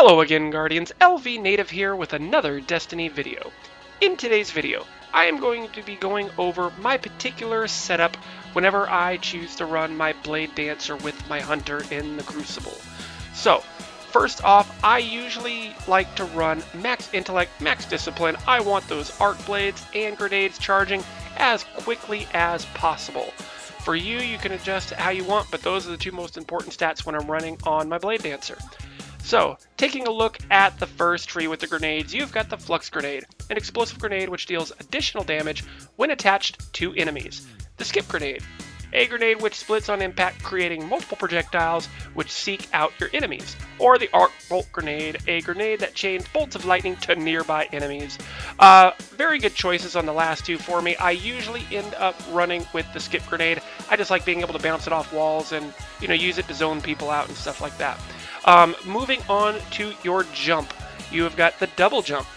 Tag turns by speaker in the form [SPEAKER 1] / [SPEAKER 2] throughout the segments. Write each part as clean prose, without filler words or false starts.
[SPEAKER 1] Hello again, Guardians. LVnative here with another Destiny video. In today's video, I am going to be going over my particular setup whenever I choose to run my Bladedancer with my Hunter in the Crucible. So, first off, I usually like to run max intellect, max discipline. I want those arc blades and grenades charging as quickly as possible. For you, you can adjust it how you want, but those are the two most important stats when I'm running on my Bladedancer. So, taking a look at the first tree with the grenades, you've got the Flux Grenade, an explosive grenade which deals additional damage when attached to enemies. The Skip Grenade, a grenade which splits on impact, creating multiple projectiles which seek out your enemies. Or the Arc Bolt Grenade, a grenade that chains bolts of lightning to nearby enemies. Very good choices on the last two for me. I usually end up running with the Skip Grenade. I just like being able to bounce it off walls and, use it to zone people out and stuff like that. Moving on to your jump, you have got the double jump.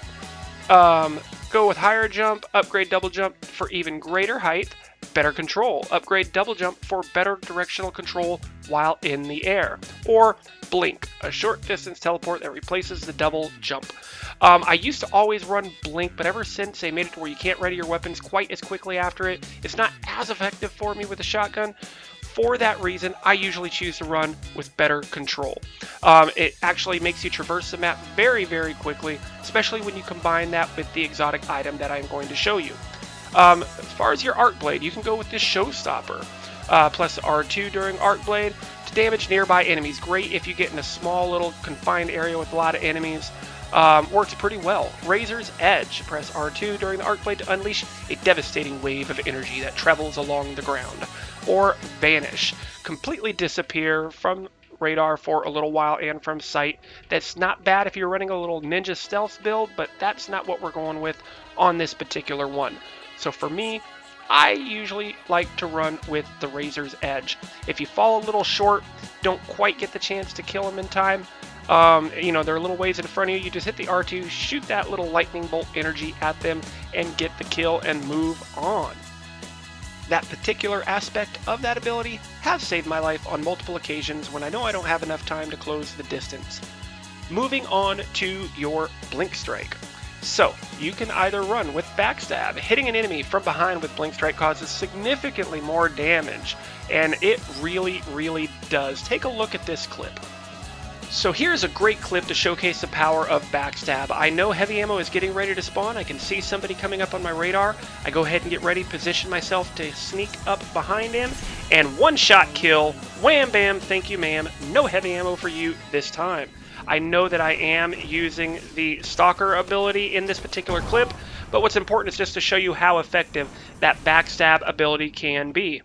[SPEAKER 1] Go with higher jump, upgrade double jump for even greater height, better control. Upgrade double jump for better directional control while in the air. Or blink, a short distance teleport that replaces the double jump. I used to always run blink, but ever since they made it to where you can't ready your weapons quite as quickly after it, it's not as effective for me with a shotgun. For that reason, I usually choose to run with better control. It actually makes you traverse the map very, very quickly, especially when you combine that with the exotic item that I'm going to show you. As far as your Arc Blade, you can go with this Showstopper, plus R2 during Arc Blade to damage nearby enemies. Great if you get in a small little confined area with a lot of enemies. Works pretty well. Razor's Edge, press R2 during the Arc Blade to unleash a devastating wave of energy that travels along the ground. Or Vanish, completely disappear from radar for a little while and from sight. That's not bad if you're running a little ninja stealth build, but that's not what we're going with on this particular one. So for me, I usually like to run with the Razor's Edge. If you fall a little short, don't quite get the chance to kill them in time, they're a little ways in front of you. You just hit the R2, shoot that little lightning bolt energy at them, and get the kill and move on. That particular aspect of that ability has saved my life on multiple occasions when I know I don't have enough time to close the distance. Moving on to your Blink Strike. So, you can either run with Backstab. Hitting an enemy from behind with Blink Strike causes significantly more damage, and it really, really does. Take a look at this clip. So here's a great clip to showcase the power of Backstab. I know heavy ammo is getting ready to spawn. I can see somebody coming up on my radar. I go ahead and get ready, position myself to sneak up behind him, and one-shot kill. Wham bam, thank you ma'am. No heavy ammo for you this time. I know that I am using the Stalker ability in this particular clip, but what's important is just to show you how effective that Backstab ability can be.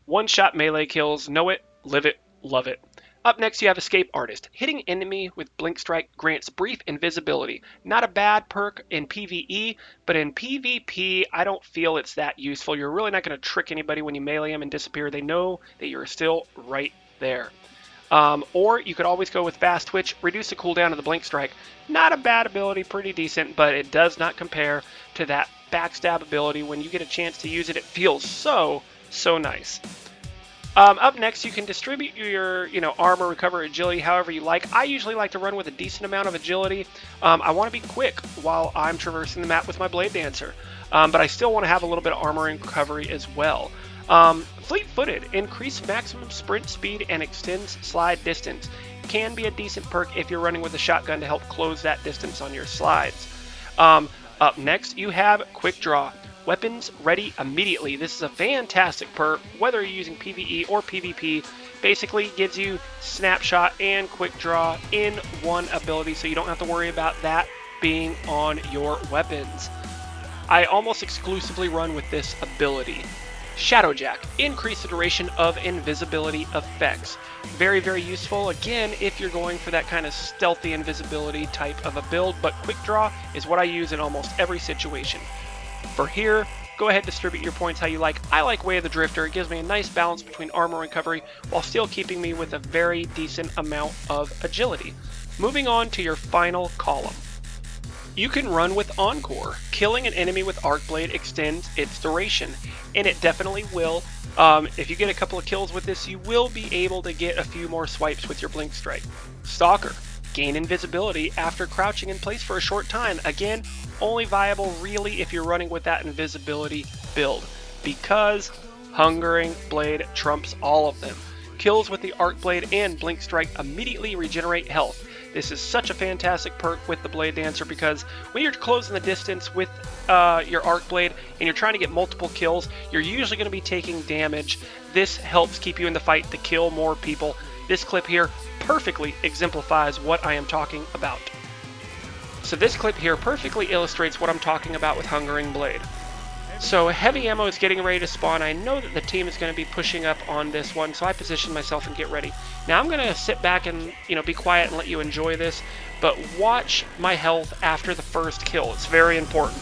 [SPEAKER 1] One-shot melee kills, know it, live it, love it. Up next, you have Escape Artist. Hitting enemy with Blink Strike grants brief invisibility. Not a bad perk in PvE, but in PvP, I don't feel it's that useful. You're really not going to trick anybody when you melee them and disappear. They know that you're still right there. Or you could always go with Fast Twitch, reduce the cooldown of the Blink Strike. Not a bad ability, pretty decent, but it does not compare to that Backstab ability. When you get a chance to use it, it feels so nice. Up next, you can distribute your, armor, recover, agility, however you like. I usually like to run with a decent amount of agility. I want to be quick while I'm traversing the map with my Bladedancer, but I still want to have a little bit of armor and recovery as well. Fleet-footed, increase maximum sprint speed and extends slide distance. Can be a decent perk if you're running with a shotgun to help close that distance on your slides. Up next, you have Quick Draw. Weapons ready immediately. This is a fantastic perk, whether you're using PvE or PvP. Basically gives you snapshot and quick draw in one ability, so you don't have to worry about that being on your weapons. I almost exclusively run with this ability. Shadowjack, increase the duration of invisibility effects. Very, very useful, again, if you're going for that kind of stealthy invisibility type of a build, but quick draw is what I use in almost every situation. For here, go ahead and distribute your points how you like. I like Way of the Drifter. It gives me a nice balance between armor and recovery while still keeping me with a very decent amount of agility. Moving on to your final column. You can run with Encore. Killing an enemy with Arc Blade extends its duration, and it definitely will. If you get a couple of kills with this, you will be able to get a few more swipes with your Blink Strike. Stalker. Gain invisibility after crouching in place for a short time. Again, only viable really if you're running with that invisibility build, because Hungering Blade trumps all of them. Kills with the Arc Blade and Blink Strike immediately regenerate health. This is such a fantastic perk with the Bladedancer, because when you're closing the distance with your Arc Blade and you're trying to get multiple kills, you're usually going to be taking damage. This helps keep you in the fight to kill more people. This clip here perfectly exemplifies what I am talking about. So this clip here perfectly illustrates what I'm talking about with Hungering Blade. So heavy ammo is getting ready to spawn. I know that the team is going to be pushing up on this one, so I position myself and get ready. Now I'm going to sit back and be quiet and let you enjoy this, but watch my health after the first kill. It's very important.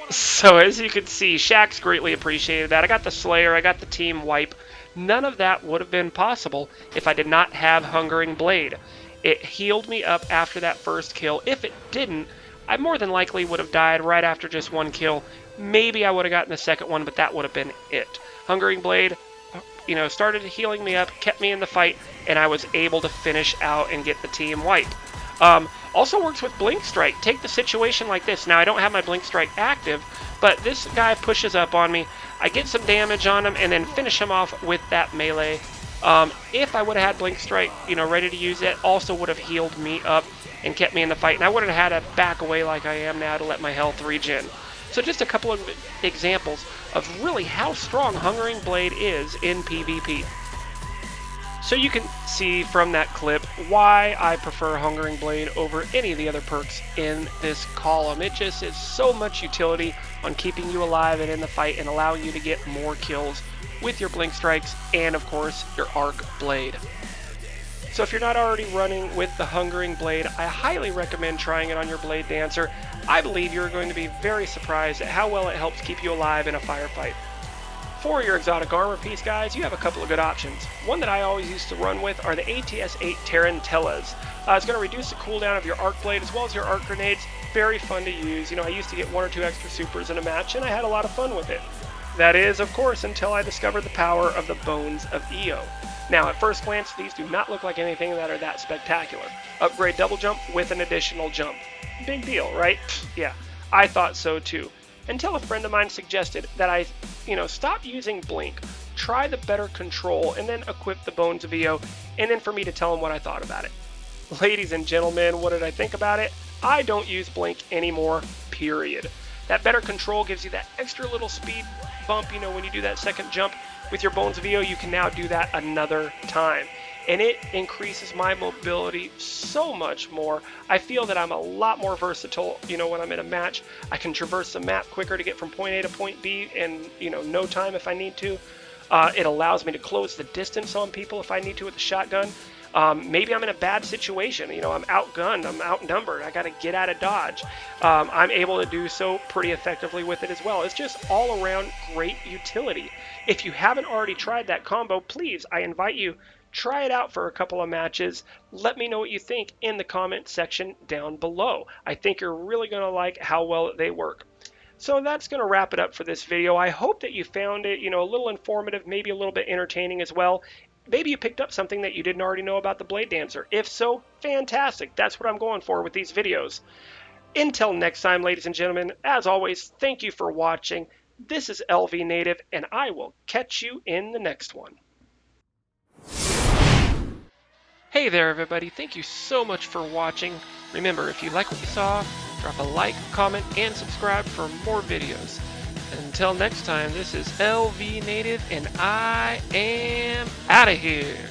[SPEAKER 1] So as you can see, Shaq's greatly appreciated that. I got the Slayer, I got the team wipe. None of that would have been possible if I did not have Hungering Blade. It healed me up after that first kill. If it didn't, I more than likely would have died right after just one kill. Maybe I would have gotten the second one, but that would have been it. Hungering Blade, started healing me up, kept me in the fight, and I was able to finish out and get the team wipe. Also works with Blink Strike. Take the situation like this. Now, I don't have my Blink Strike active, but this guy pushes up on me. I get some damage on him and then finish him off with that melee. If I would have had Blink Strike, ready to use it, also would have healed me up and kept me in the fight. And I wouldn't have had to back away like I am now to let my health regen. So just a couple of examples of really how strong Hungering Blade is in PvP. So you can see from that clip why I prefer Hungering Blade over any of the other perks in this column. It just is so much utility on keeping you alive and in the fight and allowing you to get more kills with your Blink Strikes and, of course, your Arc Blade. So if you're not already running with the Hungering Blade, I highly recommend trying it on your Bladedancer. I believe you're going to be very surprised at how well it helps keep you alive in a firefight. For your exotic armor piece, guys, you have a couple of good options. One that I always used to run with are the ATS-8 Tarantellas. It's going to reduce the cooldown of your Arc Blade as well as your Arc Grenades. Very fun to use. I used to get 1 or 2 extra supers in a match, and I had a lot of fun with it. That is, of course, until I discovered the power of the Bones of Io. Now, at first glance, these do not look like anything that are that spectacular. Upgrade double jump with an additional jump. Big deal, right? Yeah, I thought so too. Until a friend of mine suggested that I, stop using Blink, try the better control, and then equip the Bones of Io, and then for me to tell him what I thought about it. Ladies and gentlemen, what did I think about it? I don't use Blink anymore, period. That better control gives you that extra little speed bump, when you do that second jump. With your Bones of Io, you can now do that another time. And it increases my mobility so much more. I feel that I'm a lot more versatile, when I'm in a match. I can traverse the map quicker to get from point A to point B in, no time if I need to. It allows me to close the distance on people if I need to with the shotgun. Maybe I'm in a bad situation, I'm outgunned, I'm outnumbered, I gotta get out of dodge. I'm able to do so pretty effectively with it as well. It's just all around great utility. If you haven't already tried that combo, please, I invite you, try it out for a couple of matches. Let me know what you think in the comment section down below. I think you're really gonna like how well they work. So that's going to wrap it up for this video. I hope that you found it, a little informative, maybe a little bit entertaining as well. Maybe you picked up something that you didn't already know about the Bladedancer. If so, fantastic. That's what I'm going for with these videos. Until next time, ladies and gentlemen, as always, thank you for watching. This is LVnative, and I will catch you in the next one. Hey there, everybody. Thank you so much for watching. Remember, if you like what you saw, drop a like, comment, and subscribe for more videos. Until next time, this is LVnative, and I am out of here.